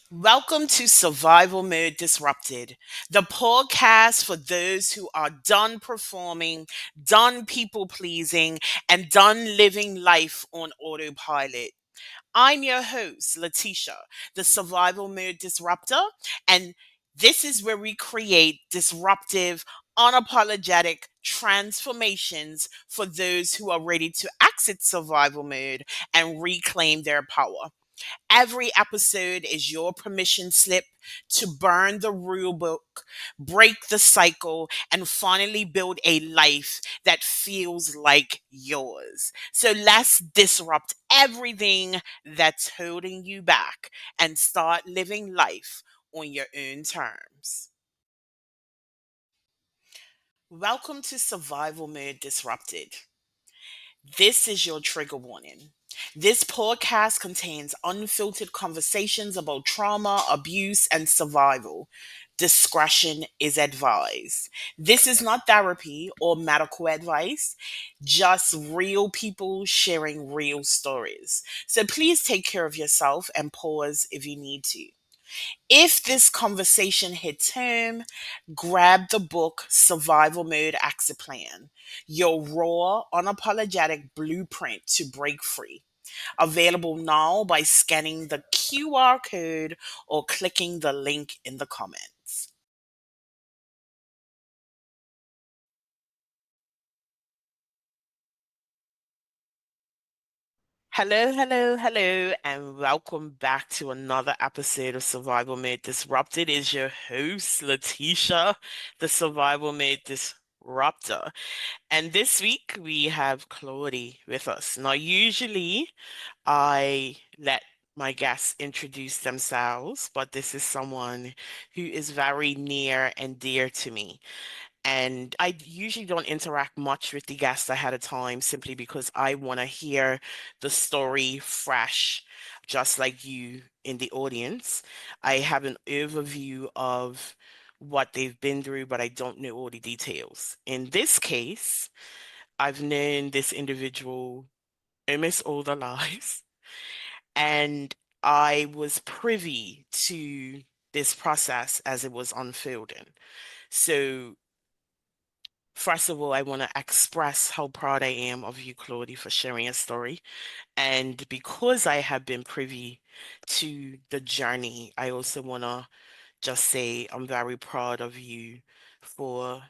Welcome to Survival Mode Disrupted, the podcast for those who are done performing, done people pleasing, and done living life on autopilot. I'm your host, Letitia, the Survival Mode Disruptor, and this is where we create disruptive, unapologetic transformations for those who are ready to exit survival mode and reclaim their power. Every episode is your permission slip to burn the rule book, break the cycle, and finally build a life that feels like yours. So let's disrupt everything that's holding you back and start living life on your own terms. Welcome to Survival Mode Disrupted. This is your trigger warning. This podcast contains unfiltered conversations about trauma, abuse, and survival. Discretion is advised. This is not therapy or medical advice, just real people sharing real stories. So please take care of yourself and pause if you need to. If this conversation hits home, grab the book Survival Mode Exit Plan, your raw, unapologetic blueprint to break free. Available now by scanning the QR code or clicking the link in the comments. Hello, hello, hello, and welcome back to another episode of Survival Made Disrupted. Is your host, Letitia, the Survival Made Disruptor. And this week we have Claudie with us. Now, usually I let my guests introduce themselves, but this is someone who is very near and dear to me. And I usually don't interact much with the guests ahead of time simply because I want to hear the story fresh, just like you in the audience. I have an overview of what they've been through, but I don't know all the details. In this case, I've known this individual almost all their lives, and I was privy to this process as it was unfolding. So first of all, I want to express how proud I am of you, Claudie, for sharing a story. And because I have been privy to the journey, I also want to just say I'm very proud of you for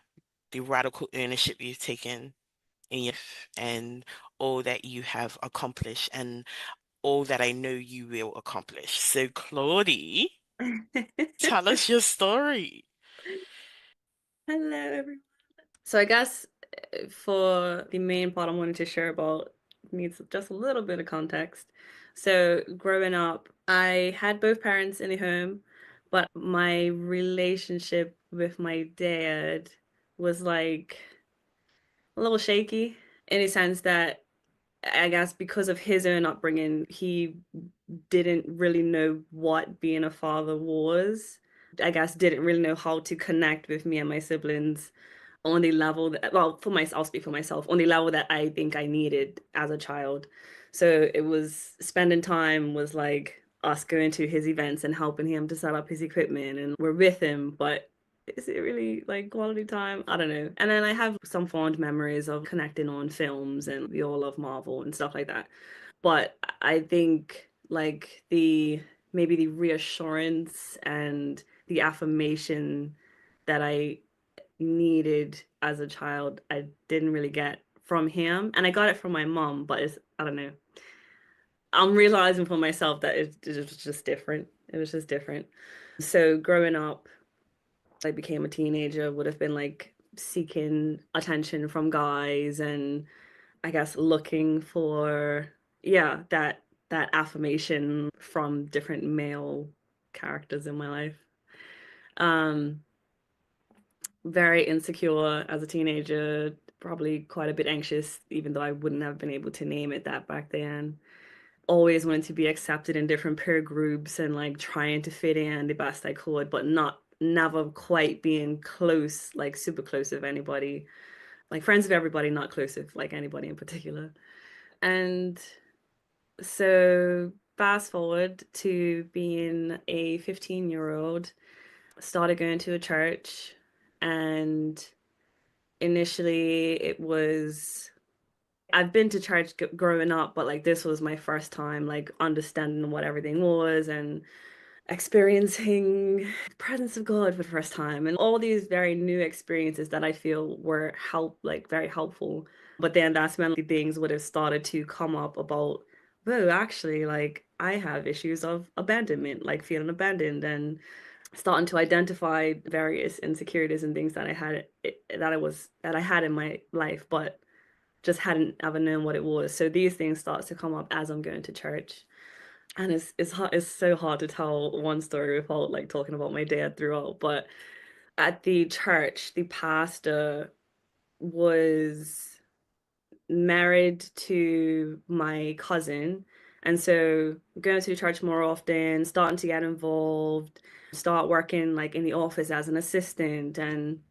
the radical ownership you've taken in your life and all that you have accomplished and all that I know you will accomplish. So, Claudie, tell us your story. Hello, everyone. So I guess for the main part I wanted to share about needs just a little bit of context. So growing up, I had both parents in the home, but my relationship with my dad was like a little shaky in the sense that I guess because of his own upbringing, he didn't really know what being a father was. I guess didn't really know how to connect with me and my siblings on the level that, well, for myself, I'll speak for myself, on the level that I think I needed as a child. So it was spending time was like us going to his events and helping him to set up his equipment and we're with him, but is it really like quality time? I don't know. And then I have some fond memories of connecting on films and we all love Marvel and stuff like that. But I think like the maybe the reassurance and the affirmation that I needed as a child, I didn't really get from him. And I got it from my mom, but it's, I don't know. I'm realizing for myself that it was just different. It was just different. So growing up, I became a teenager, would have been like seeking attention from guys and I guess looking for, yeah, that affirmation from different male characters in my life. Um, very insecure as a teenager, probably quite a bit anxious, even though I wouldn't have been able to name it that back then. Always wanted to be accepted in different peer groups and like trying to fit in the best I could, but not never quite being close, like super close with anybody, like friends with everybody, not close with like anybody in particular. And so fast forward to being a 15-year-old, started going to a church, and initially it was I've been to church growing up, but like this was my first time like understanding what everything was and experiencing the presence of God for the first time and all these very new experiences that I feel were very helpful. But then that's when the things would have started to come up about, whoa, actually, like I have issues of abandonment, like feeling abandoned and starting to identify various insecurities and things that I had in my life, but just hadn't ever known what it was. So these things start to come up as I'm going to church. And it's so hard to tell one story without like talking about my dad throughout. But at the church, the pastor was married to my cousin. And so going to the church more often, starting to get involved, start working like in the office as an assistant. And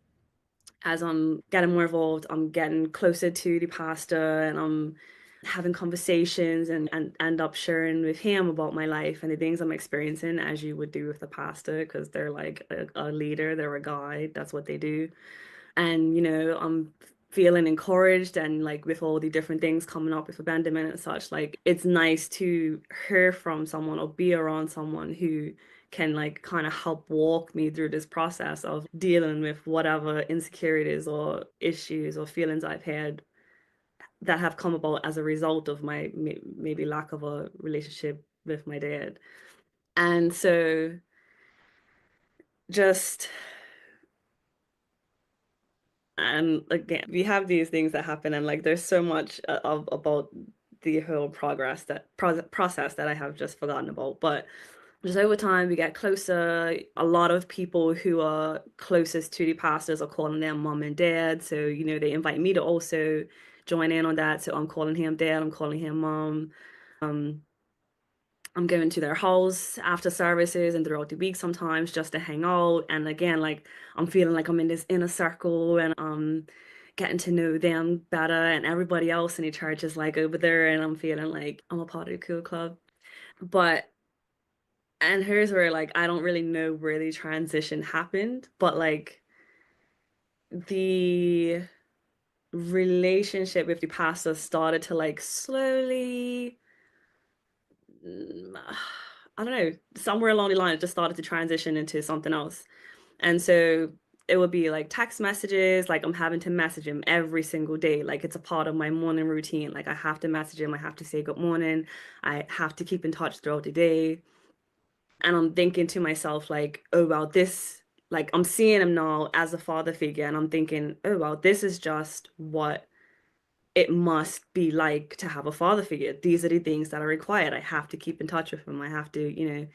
as I'm getting more involved, I'm getting closer to the pastor and I'm having conversations and end up sharing with him about my life and the things I'm experiencing, as you would do with the pastor, because they're like a leader, they're a guide, that's what they do. And, I'm feeling encouraged and like with all the different things coming up with abandonment and such, like it's nice to hear from someone or be around someone who can like kind of help walk me through this process of dealing with whatever insecurities or issues or feelings I've had that have come about as a result of my maybe lack of a relationship with my dad. And so just and again, we have these things that happen, and like there's so much of about the whole process that I have just forgotten about. But just over time, we get closer. A lot of people who are closest to the pastors are calling them mom and dad. So, they invite me to also join in on that. So I'm calling him dad, I'm calling him mom. Um, I'm going to their house after services and throughout the week sometimes just to hang out. And again, like I'm feeling like I'm in this inner circle and I'm getting to know them better. And everybody else in the church is like over there, and I'm feeling like I'm a part of the cool club. But and here's where like I don't really know where the transition happened, but like the relationship with the pastor started to like slowly I don't know, somewhere along the line, it just started to transition into something else. And so it would be like text messages, like I'm having to message him every single day. Like it's a part of my morning routine. Like I have to message him, I have to say good morning, I have to keep in touch throughout the day. And I'm thinking to myself, like, oh, well, like, I'm seeing him now as a father figure, and I'm thinking, oh, well, this is just what it must be like to have a father figure. These are the things that are required. I have to keep in touch with him. I have to,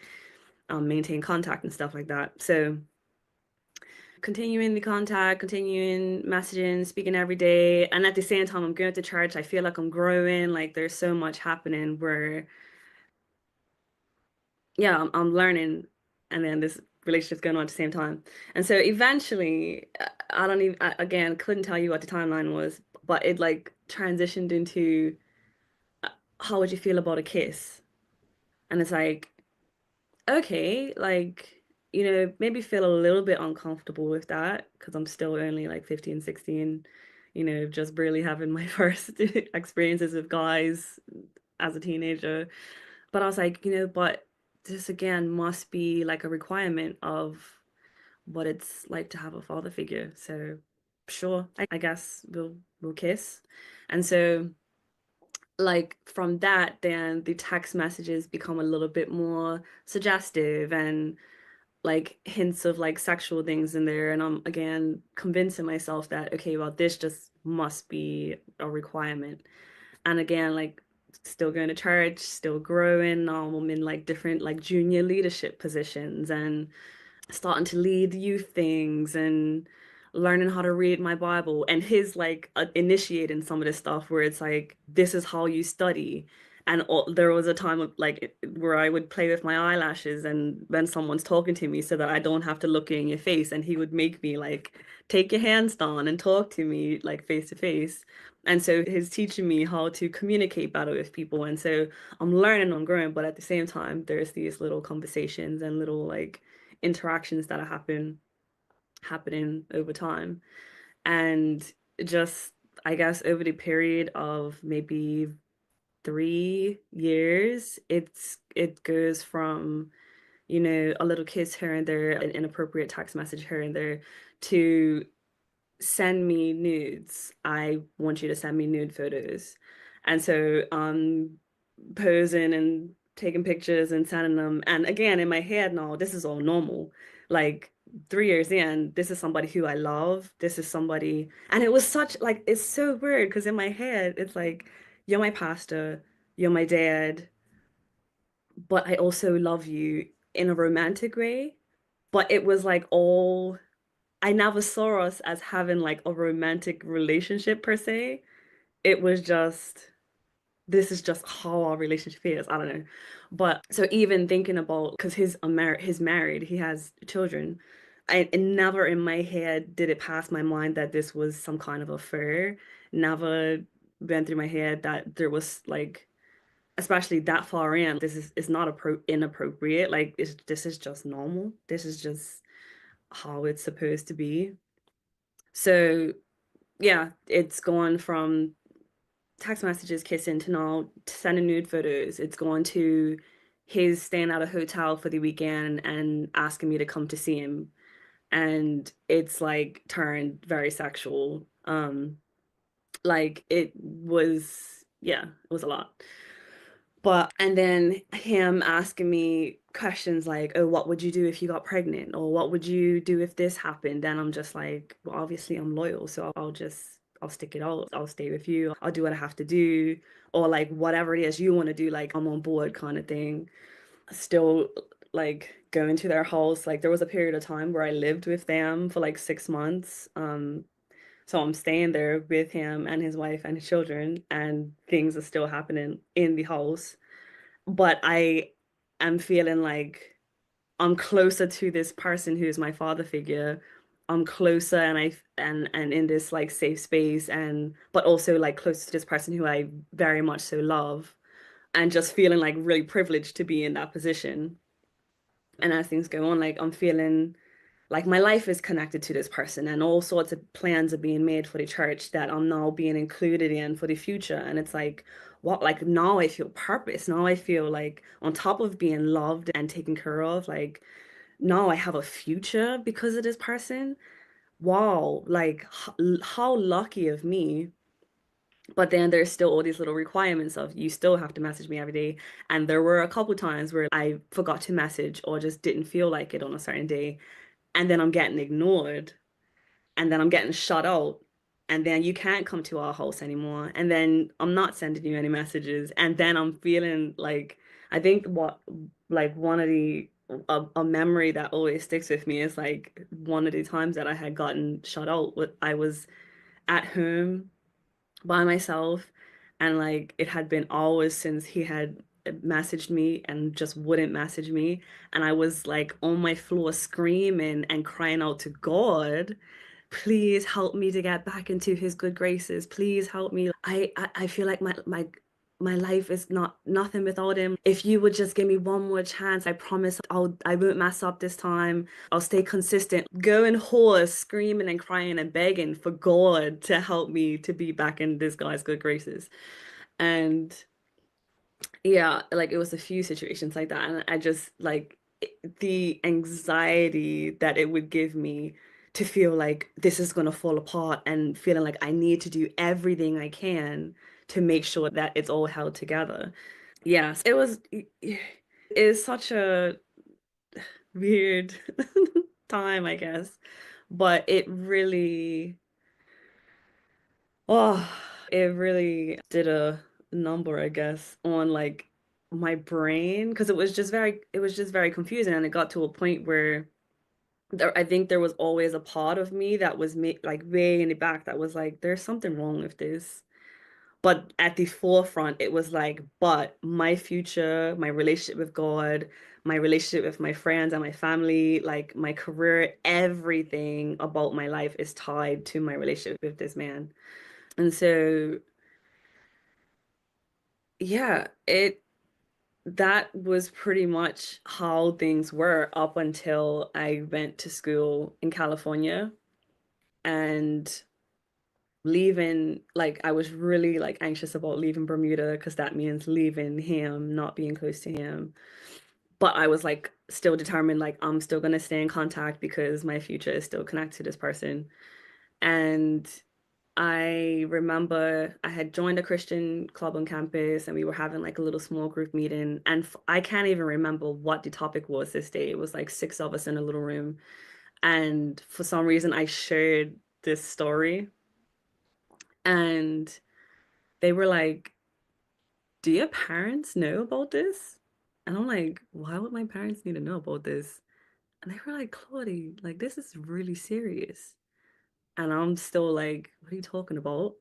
maintain contact and stuff like that. So continuing the contact, continuing messaging, speaking every day. And at the same time, I'm going to church. I feel like I'm growing. Like there's so much happening where, yeah, I'm learning. And then this relationship's going on at the same time. And so eventually, I don't even, again, couldn't tell you what the timeline was, but it like transitioned into how would you feel about a kiss? And it's like, okay, like, maybe feel a little bit uncomfortable with that because I'm still only like 15, 16, just barely having my first experiences with guys as a teenager. But I was like, but this again must be like a requirement of what it's like to have a father figure. So sure, I guess we'll kiss. And so like from that, then the text messages become a little bit more suggestive and like hints of like sexual things in there. And I'm again convincing myself that, okay, well, this just must be a requirement. And again, like still going to church, still growing. I'm in like different like junior leadership positions and starting to lead youth things and learning how to read my Bible and his like initiating some of this stuff where it's like this is how you study. And there was a time of like where I would play with my eyelashes and when someone's talking to me so that I don't have to look in your face, and he would make me like take your hands down and talk to me like face to face. And so he's teaching me how to communicate better with people. And so I'm learning, I'm growing, but at the same time, there's these little conversations and little like interactions that are happening over time. And just, I guess, over the period of maybe 3 years, it goes from, a little kiss here and there, an inappropriate text message here and there, to send me nudes. I want you to send me nude photos. And so posing and taking pictures and sending them. And again, in my head now, this is all normal. Like 3 years in, this is somebody who I love. This is somebody, and it was such like it's so weird because in my head, it's like, you're my pastor, you're my dad, but I also love you in a romantic way. But it was like all I never saw us as having like a romantic relationship per se. It was just, this is just how our relationship is. I don't know. But so even thinking about, because he's married, he has children. It never in my head did it pass my mind that this was some kind of affair. Never went through my head that there was like, especially that far in, it's not inappropriate. Like this is just normal. This is just how it's supposed to be. So yeah, it's gone from text messages kissing to now sending nude photos. It's gone to his staying at a hotel for the weekend and asking me to come to see him. And it's like turned very sexual. Like it was, yeah, it was a lot. But, and then him asking me questions like, oh, what would you do if you got pregnant? Or what would you do if this happened? Then I'm just like, well, obviously I'm loyal. So I'll stick it out. I'll stay with you. I'll do what I have to do. Or like whatever it is you want to do, like I'm on board kind of thing. Still like going to their house. Like there was a period of time where I lived with them for like 6 months. So I'm staying there with him and his wife and his children, and things are still happening in the house. But I am feeling like I'm closer to this person who's my father figure. I'm closer and and in this like safe space, and but also like close to this person who I very much so love, and just feeling like really privileged to be in that position. And as things go on, like I'm feeling like my life is connected to this person, and all sorts of plans are being made for the church that I'm now being included in for the future. And it's like, what, like now I feel purpose. Now I feel like on top of being loved and taken care of, like now I have a future because of this person. Wow, like how lucky of me. But then there's still all these little requirements of you still have to message me every day. And there were a couple times where I forgot to message or just didn't feel like it on a certain day, and then I'm getting ignored, and then I'm getting shut out, and then you can't come to our house anymore, and then I'm not sending you any messages, and then I'm feeling like I think what like one of the a memory that always sticks with me is like one of the times that I had gotten shut out. I was at home by myself, and like it had been hours since he had messaged me and just wouldn't message me, and I was like on my floor screaming and crying out to God, please help me to get back into his good graces, please help me. I feel like my life is not nothing without him. If you would just give me one more chance, I promise I won't mess up this time. I'll stay consistent. Going hoarse, screaming and crying and begging for God to help me to be back in this guy's good graces. And yeah, like it was a few situations like that. And I just like the anxiety that it would give me to feel like this is going to fall apart, and feeling like I need to do everything I can to make sure that it's all held together. Yes, it is such a weird time, I guess, but it really, oh, it really did a number, I guess, on like my brain, because it was just very confusing, and it got to a point where I think there was always a part of me that was like way in the back that was like, there's something wrong with this. But at the forefront, it was like, but my future, my relationship with God, my relationship with my friends and my family, like my career, everything about my life is tied to my relationship with this man. And so, yeah, it that was pretty much how things were up until I went to school in California and leaving, like I was really like anxious about leaving Bermuda because that means leaving him, not being close to him. But I was like still determined, like I'm still gonna stay in contact because my future is still connected to this person. And I remember I had joined a Christian club on campus and we were having like a little small group meeting. And I can't even remember what the topic was this day. It was like six of us in a little room. And for some reason, I shared this story and they were like, do your parents know about this? And I'm like, why would my parents need to know about this? And they were like, Claudie, like, this is really serious. And I'm still like, what are you talking about?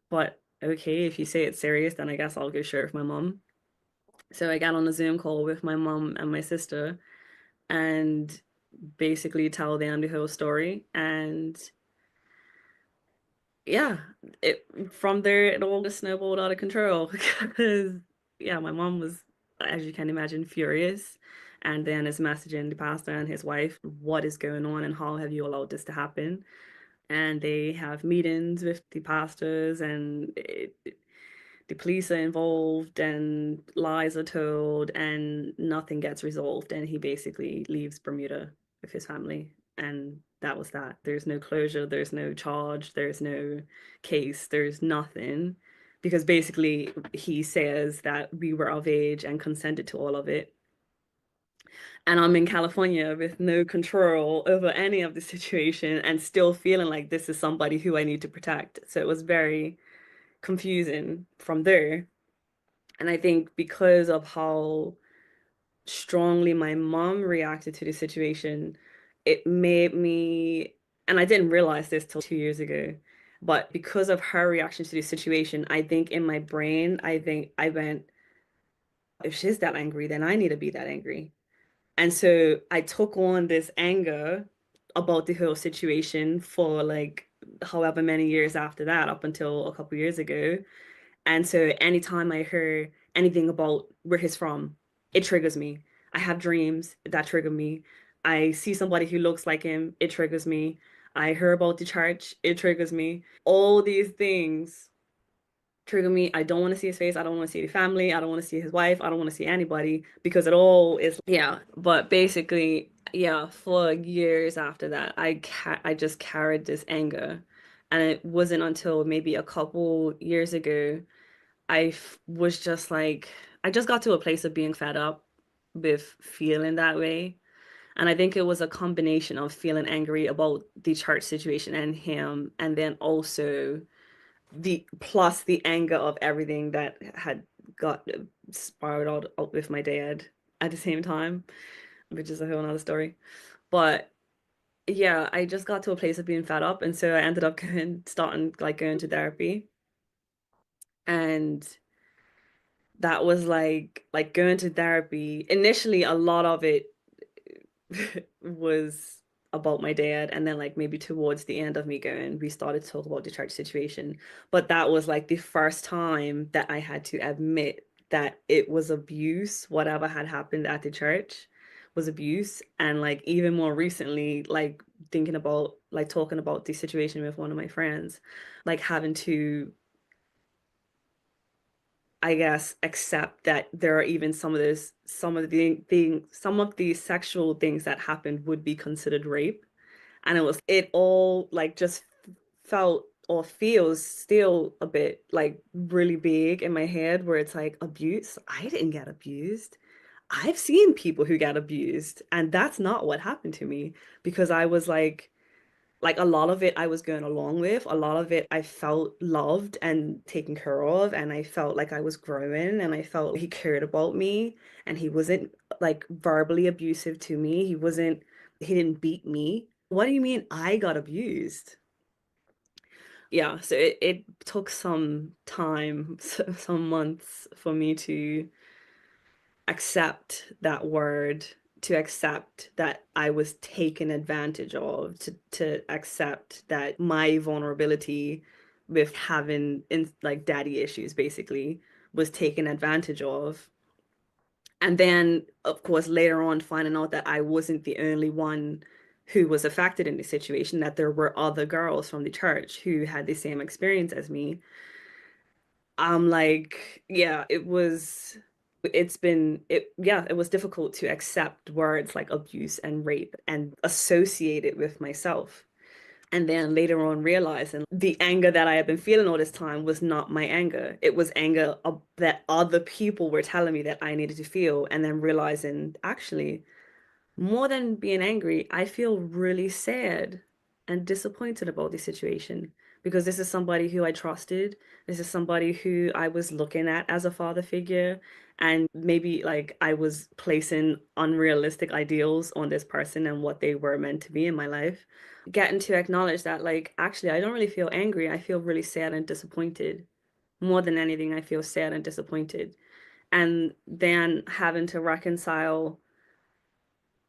But okay, if you say it's serious, then I guess I'll go share it with my mom. So I got on a Zoom call with my mom and my sister and basically tell them the whole story. And yeah, it from there it all just snowballed out of control because yeah, my mom was, as you can imagine, furious. And then is messaging the pastor and his wife, what is going on and how have you allowed this to happen? And they have meetings with the pastors and the police are involved and lies are told and nothing gets resolved and he basically leaves Bermuda with his family and that was that. There's no closure, there's no charge, there's no case, there's nothing because basically he says that we were of age and consented to all of it and I'm in California with no control over any of the situation and still feeling like this is somebody who I need to protect. So it was very confusing from there. And I think because of how strongly my mom reacted to the situation, it made me, and I didn't realize this till 2 years ago, but because of her reaction to the situation, I think in my brain, I think I went, if she's that angry, then I need to be that angry. And so I took on this anger about the whole situation for like however many years after that, up until a couple years ago. And so anytime I hear anything about where he's from, it triggers me. I have dreams that trigger me. I see somebody who looks like him, it triggers me. I hear about the church, it triggers me. All these things trigger me. I don't want to see his face. I don't want to see the family. I don't want to see his wife. I don't want to see anybody because it all is, yeah. But basically, yeah, for years after that, I just carried this anger. And it wasn't until maybe a couple years ago was just like, I just got to a place of being fed up with feeling that way. And I think it was a combination of feeling angry about the church situation and him, and then also the plus the anger of everything that had got spiraled out with my dad at the same time, which is a whole nother story. But yeah, I just got to a place of being fed up, and so I ended up starting like going to therapy, and that was like going to therapy. Initially, a lot of it was about my dad, and then like maybe towards the end of me going, we started to talk about the church situation. But that was like the first time that I had to admit that it was abuse. Whatever had happened at the church was abuse. And like even more recently, like thinking about like talking about the situation with one of my friends, like having to, I guess, accept that there are even some of the sexual things that happened would be considered rape. And it all like just felt or feels still a bit like really big in my head where it's like abuse. I didn't get abused. I've seen people who get abused, and that's not what happened to me because I was like a lot of it I was going along with. A lot of it I felt loved and taken care of, and I felt like I was growing, and I felt he cared about me, and he wasn't like verbally abusive to me. He didn't beat me. What do you mean I got abused? Yeah, so it took some time, some months for me to accept that word, to accept that I was taken advantage of, to accept that my vulnerability with having in like daddy issues basically was taken advantage of. And then, of course, later on, finding out that I wasn't the only one who was affected in the situation, that there were other girls from the church who had the same experience as me. I'm like, yeah, it was difficult to accept words like abuse and rape and associate it with myself. And then later on realizing the anger that I had been feeling all this time was not my anger. It was anger that other people were telling me that I needed to feel. And then realizing actually, more than being angry, I feel really sad and disappointed about the situation because this is somebody who I trusted. This is somebody who I was looking at as a father figure. And maybe like I was placing unrealistic ideals on this person and what they were meant to be in my life. Getting to acknowledge that, like, actually, I don't really feel angry. I feel really sad and disappointed. More than anything, I feel sad and disappointed. And then having to reconcile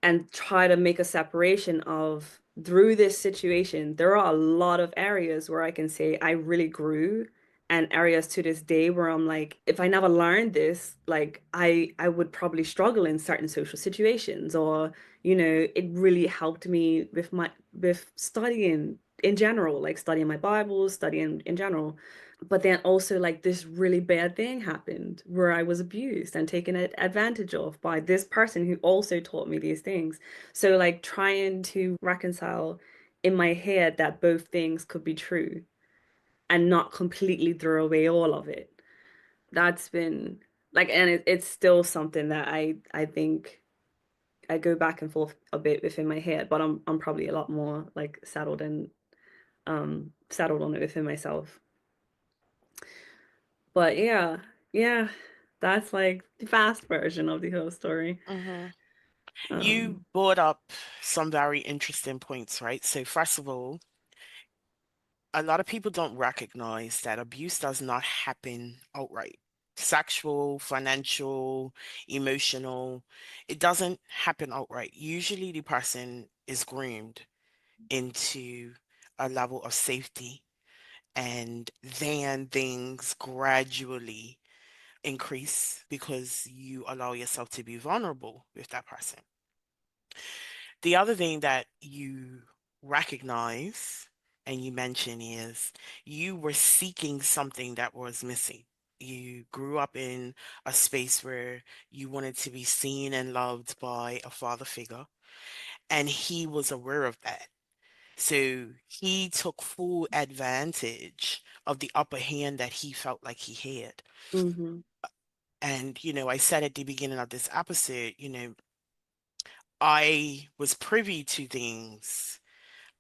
and try to make a separation of through this situation, there are a lot of areas where I can say I really grew and areas to this day where I'm like, if I never learned this, like I would probably struggle in certain social situations or, it really helped me with studying in general, like studying my Bible, studying in general. But then also like this really bad thing happened where I was abused and taken advantage of by this person who also taught me these things. So like trying to reconcile in my head that both things could be true and not completely throw away all of it. That's been like, and it's still something that I think I go back and forth a bit within my head, but I'm probably a lot more like settled on it within myself. But yeah, yeah, that's like the fast version of the whole story. hmm You Um, brought up some very interesting points, right? So first of all, a lot of people don't recognize that abuse does not happen outright. Sexual, financial, emotional, it doesn't happen outright. Usually the person is groomed into a level of safety, and then things gradually increase because you allow yourself to be vulnerable with that person. The other thing that you recognize and you mention is you were seeking something that was missing. You grew up in a space where you wanted to be seen and loved by a father figure, and he was aware of that. So he took full advantage of the upper hand that he felt like he had. hmm And, I said at the beginning of this episode, I was privy to things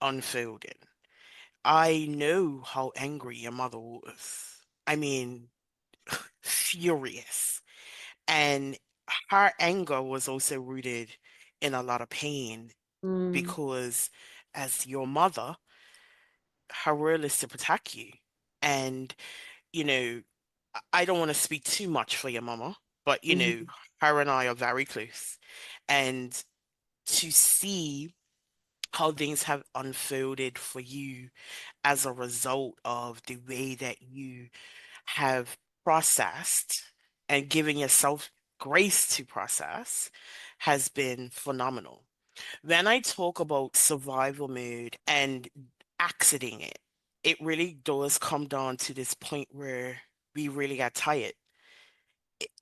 unfolding. I know how angry your mother was. I mean, furious. And her anger was also rooted in a lot of pain mm, because as your mother, her role is to protect you. And, you know, I don't want to speak too much for your mama, but, hmm her and I are very close. And to see how things have unfolded for you as a result of the way that you have processed and given yourself grace to process has been phenomenal. When I talk about survival mode and exiting it, it really does come down to this point where we really got tired.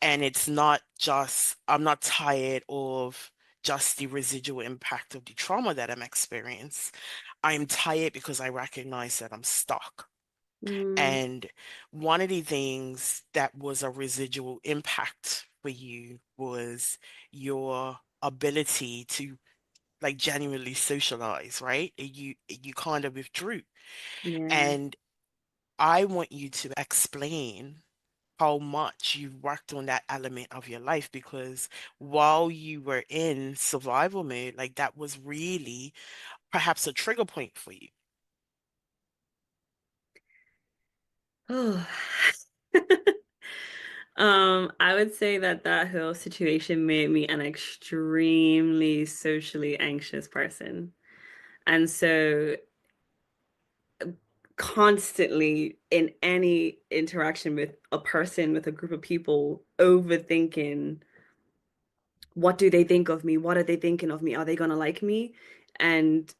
And it's not just, I'm not tired of just the residual impact of the trauma that I'm experiencing. I'm tired because I recognize that I'm stuck. mm, And one of the things that was a residual impact for you was your ability to like genuinely socialize, right? You kind of withdrew. yeah. And I want you to explain how much you've worked on that element of your life because while you were in survival mode, like that was really perhaps a trigger point for you. Oh. I would say that that whole situation made me an extremely socially anxious person. And so constantly in any interaction with a person, with a group of people, overthinking what do they think of me? What are they thinking of me? Are they gonna like me? And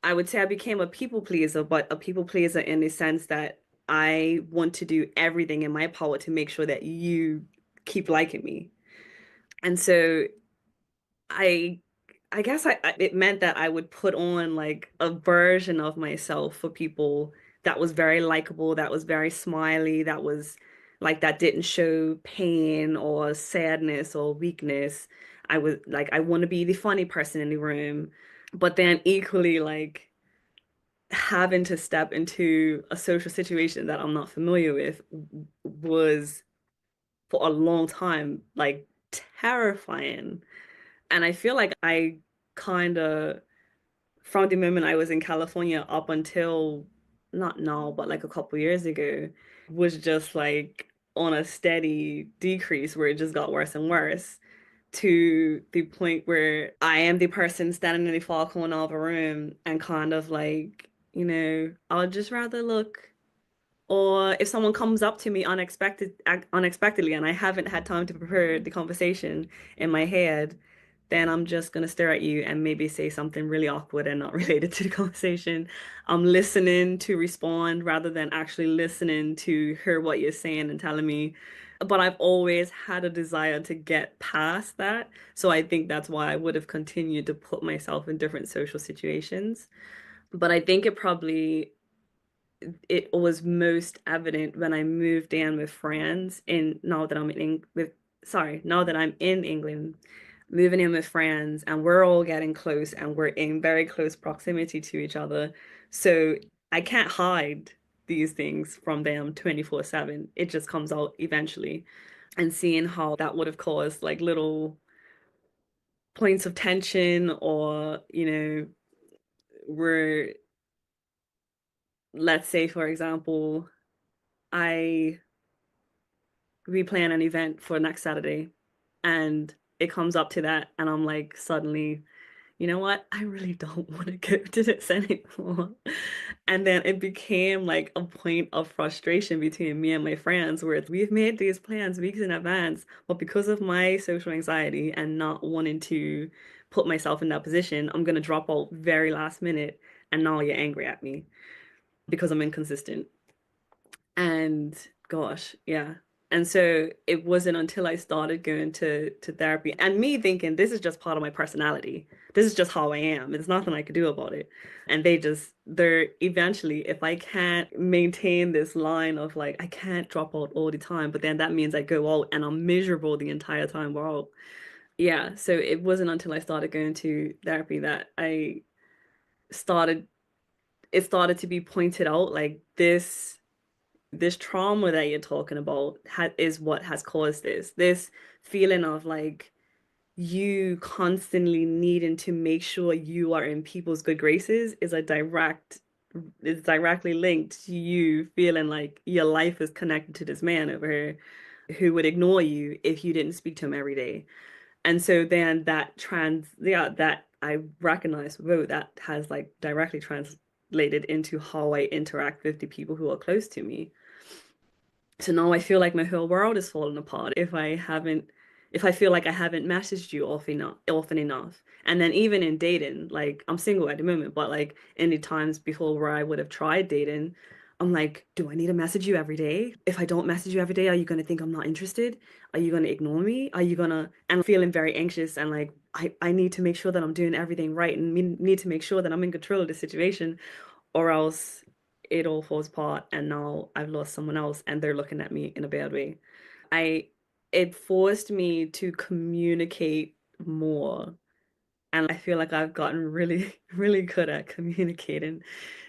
I would say I became a people pleaser, but a people pleaser in the sense that I want to do everything in my power to make sure that you keep liking me. And so I I guess it meant that I would put on like a version of myself for people that was very likable, that was very smiley, that was like that didn't show pain or sadness or weakness. I was like I want to be the funny person in the room, but then equally like having to step into a social situation that I'm not familiar with was for a long time like terrifying. And I feel like I kind of, from the moment I was in California up until not now, but like a couple years ago, was just like on a steady decrease where it just got worse and worse to the point where I am the person standing in the far corner of a room and kind of like, I'll just rather look. Or if someone comes up to me unexpectedly and I haven't had time to prepare the conversation in my head, then I'm just gonna stare at you and maybe say something really awkward and not related to the conversation. I'm listening to respond rather than actually listening to hear what you're saying and telling me. But I've always had a desire to get past that. So I think that's why I would have continued to put myself in different social situations. But I think it was most evident when I moved in with friends and now that I'm in England, moving in with friends and we're all getting close and we're in very close proximity to each other. So I can't hide these things from them 24/7. It just comes out eventually. And seeing how that would have caused like little points of tension or, where let's say for example, I we plan an event for next Saturday and it comes up to that and I'm like suddenly, you know what? I really don't want to go to this anymore. And then it became like a point of frustration between me and my friends where we've made these plans weeks in advance, but because of my social anxiety and not wanting to put myself in that position, I'm gonna drop out very last minute and now you're angry at me because I'm inconsistent. And gosh, yeah. And so it wasn't until I started going to therapy and me thinking this is just part of my personality. This is just how I am. There's nothing I could do about it. And they're eventually, if I can't maintain this line of like, I can't drop out all the time, but then that means I go out and I'm miserable the entire time we're out. Yeah. So it wasn't until I started going to therapy that started, it started to be pointed out like this trauma that you're talking about is what has caused this feeling of like you constantly needing to make sure you are in people's good graces is directly linked to you feeling like your life is connected to this man over here who would ignore you if you didn't speak to him every day. And so then that I recognize, whoa, that has like directly translated into how I interact with the people who are close to me. So now I feel like my whole world is falling apart if I feel like I haven't messaged you often enough. And then even in dating, like I'm single at the moment, but like in the times before where I would have tried dating, I'm like, do I need to message you every day? If I don't message you every day, are you gonna think I'm not interested? Are you gonna ignore me? Are you gonna, and I'm feeling very anxious and like I need to make sure that I'm doing everything right and need to make sure that I'm in control of the situation or else it all falls apart and now I've lost someone else and they're looking at me in a bad way. I It forced me to communicate more and I feel like I've gotten really really good at communicating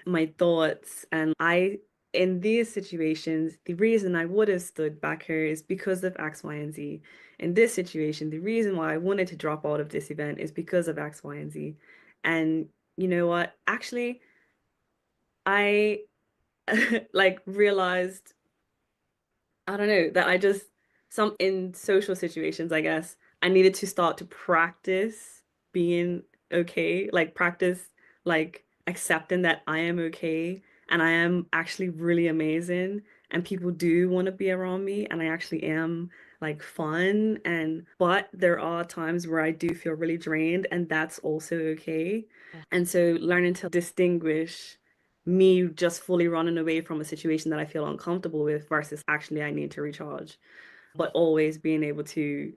my thoughts and I in these situations the reason I would have stood back here is because of X, Y, and Z. In this situation, the reason why I wanted to drop out of this event is because of X, Y, and Z. And you know what? Actually, I like realized, I don't know, that I just some in social situations, I guess, I needed to start to practice being okay, like practice like accepting that I am okay and I am actually really amazing and people do want to be around me and I actually am like fun and but there are times where I do feel really drained and that's also okay. And so learning to distinguish me just fully running away from a situation that I feel uncomfortable with versus actually I need to recharge, but always being able to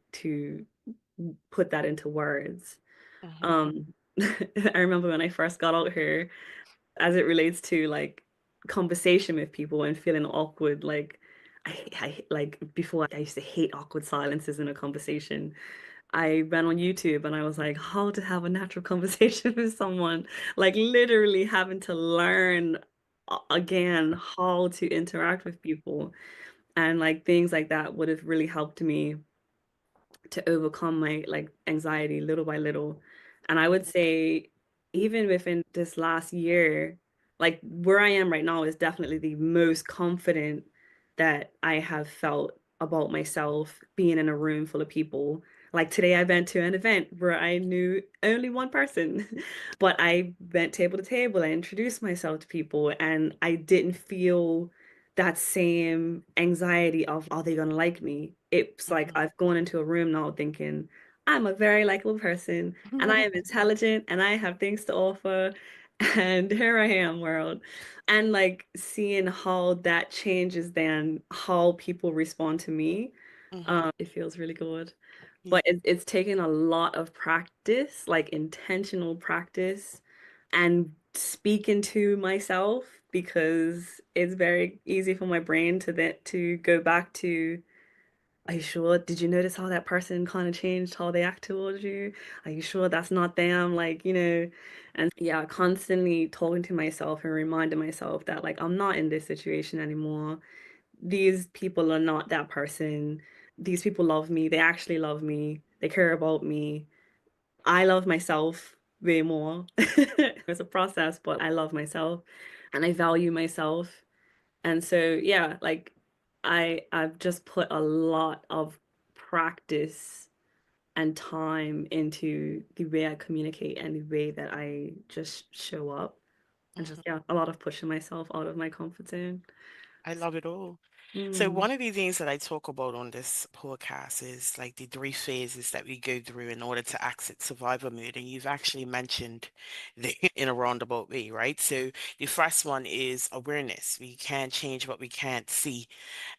put that into words. Mhm. Um, I remember when I first got out here, as it relates to like conversation with people and feeling awkward, like I like before I used to hate awkward silences in a conversation. I went on YouTube and I was like, how to have a natural conversation with someone, like literally having to learn again how to interact with people and like things like that would have really helped me to overcome my like anxiety little by little. And I would say even within this last year, like where I am right now is definitely the most confident that I have felt about myself being in a room full of people. Like today I went to an event where I knew only one person, but I went table to table and introduced myself to people and I didn't feel that same anxiety of are they gonna like me? It's like Mhm. I've gone into a room now thinking I'm a very likable person and I am intelligent and I have things to offer and here I am world. And like seeing how that changes then how people respond to me, Mhm. it feels really good. Yeah. But it's taken a lot of practice, like intentional practice, and speaking to myself because it's very easy for my brain to go back to, are you sure? Did you notice how that person kind of changed how they act towards you? Are you sure that's not them? Like, and yeah, constantly talking to myself and reminding myself that like I'm not in this situation anymore. These people are not that person. These people love me. They actually love me. They care about me. I love myself way more. It's a process, but I love myself and I value myself. And so, yeah, like I've just put a lot of practice and time into the way I communicate and the way that I just show up and just, Mhm. yeah, a lot of pushing myself out of my comfort zone. I love it all. So Mm, one of the things that I talk about on this podcast is like the three phases that we go through in order to exit survivor mode. And you've actually mentioned the in a roundabout way, right? So the first one is awareness. We can't change what we can't see.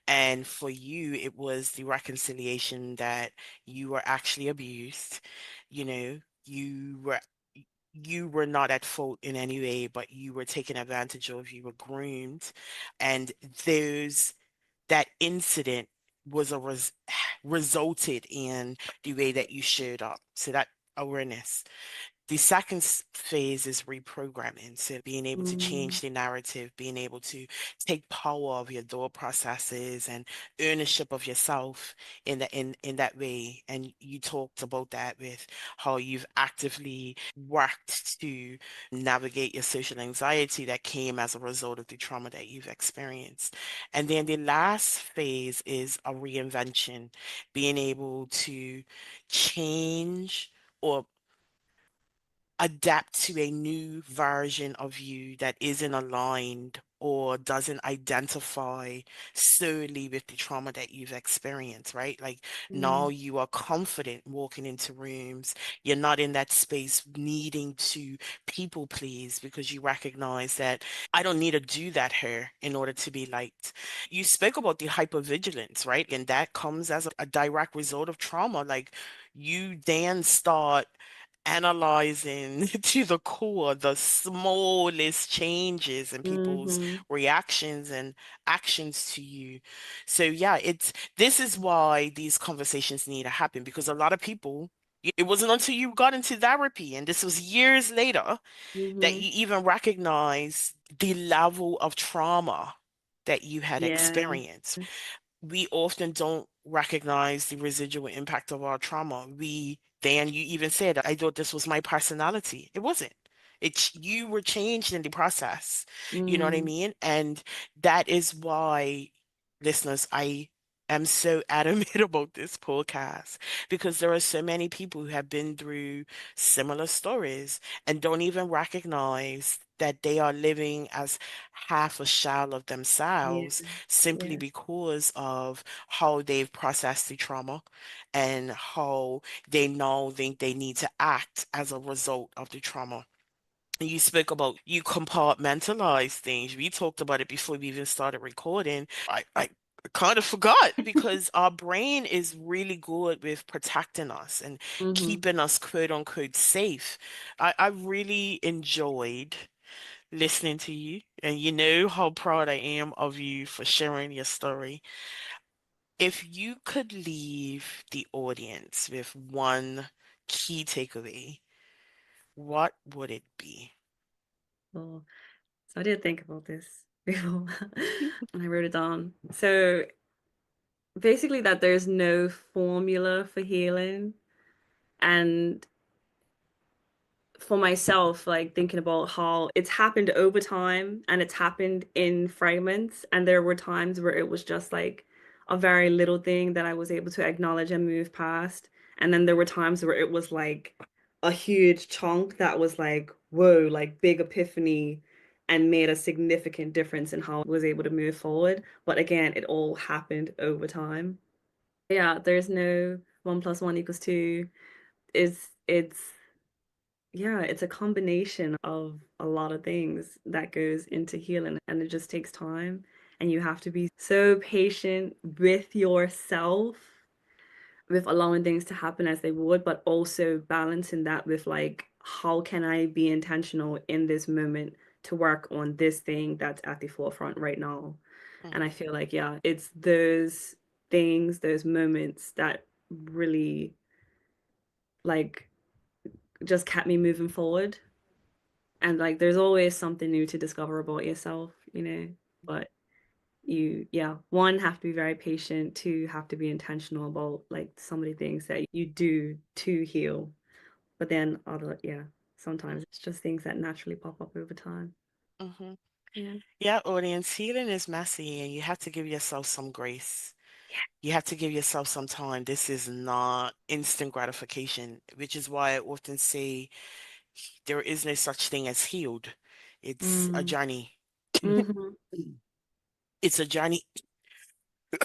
And for you, it was the reconciliation that you were actually abused. You know, you were not at fault in any way, but you were taken advantage of, you were groomed, and those that incident was a resulted in the way that you showed up. So that awareness. The second phase is reprogramming. So being able to mm, change the narrative, being able to take power of your thought processes and ownership of yourself in that way. And you talked about that with how you've actively worked to navigate your social anxiety that came as a result of the trauma that you've experienced. And then the last phase is a reinvention, being able to change or adapt to a new version of you that isn't aligned or doesn't identify solely with the trauma that you've experienced, right? Like now mm, you are confident walking into rooms. You're not in that space needing to people please because you recognize that I don't need to do that here in order to be liked. You spoke about the hypervigilance, right? And that comes as a direct result of trauma. Like you then start analyzing to the core the smallest changes in people's mm-hmm, reactions and actions to you. So yeah, it's this is why these conversations need to happen because a lot of people, it wasn't until you got into therapy, and this was years later, that mm-hmm. you even recognize the level of trauma that you had Yeah. experienced. We often don't recognize the residual impact of our trauma. Dan, you even said, I thought this was my personality. It wasn't. It's you were changed in the process. You know what I Mm, mean? And that is why, listeners, I am so adamant about this podcast because there are so many people who have been through similar stories and don't even recognize that they are living as half a shell of Yeah, themselves simply yeah. because of how they've processed the trauma and how they now think they need to act as a result of the trauma. You spoke about you compartmentalize things. We talked about it before we even started recording. I kind of forgot because our brain is really good with protecting us and Mm-hmm. keeping us quote unquote safe. I really enjoyed listening to you, and you know how proud I am of you for sharing your story. If you could leave the audience with one key takeaway, what would it be? Well, so I did think about this before and I wrote it down. So basically that there's no formula for healing. And for myself, like thinking about how it's happened over time and it's happened in fragments. And there were times where it was just like a very little thing that I was able to acknowledge and move past. And then there were times where it was like a huge chunk that was like, whoa, like big epiphany and made a significant difference in how I was able to move forward. But again, it all happened over time. Yeah, there's no one plus one equals two. It's yeah, it's a combination of a lot of things that goes into healing, and it just takes time. And you have to be so patient with yourself, with allowing things to happen as they would, but also balancing that with like, how can I be intentional in this moment to work on this thing that's at the forefront right now? And I Mhm, feel like, yeah, it's those things, those moments that really like just kept me moving forward. And like there's always something new to discover about yourself, you know. But you, yeah, one, have to be very patient, two, have to be intentional about like some of the things that you do to heal. But then other, yeah, sometimes it's just things that naturally pop up over time. mhm. Yeah. Yeah, audience, healing is messy and you have to give yourself some grace. You have to give yourself some time. This is not instant gratification, which is why I often say there is no such thing as healed. It's a Mm. journey. Mm-hmm. It's a journey.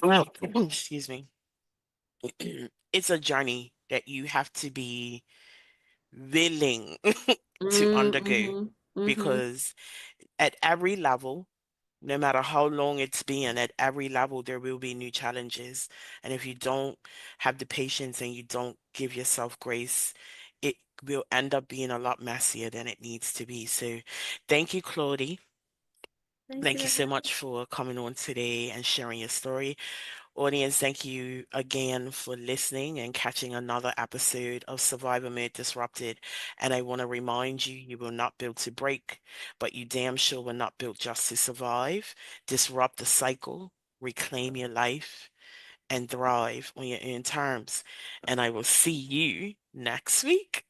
Well, excuse me. It's a journey that you have to be willing to undergo Mm-hmm. Mm-hmm. because at every level, no matter how long it's been, at every level, there will be new challenges. And if you don't have the patience and you don't give yourself grace, it will end up being a lot messier than it needs to be. So thank you, Claudie. Thank Thank you, you so everyone. much for coming on today and sharing your story. Audience, thank you again for listening and catching another episode of Survivor Mode Disrupted. And I want to remind you, you will not build to break, but you damn sure were not built just to survive. Disrupt the cycle, reclaim your life, and thrive on your own terms. And I will see you next week.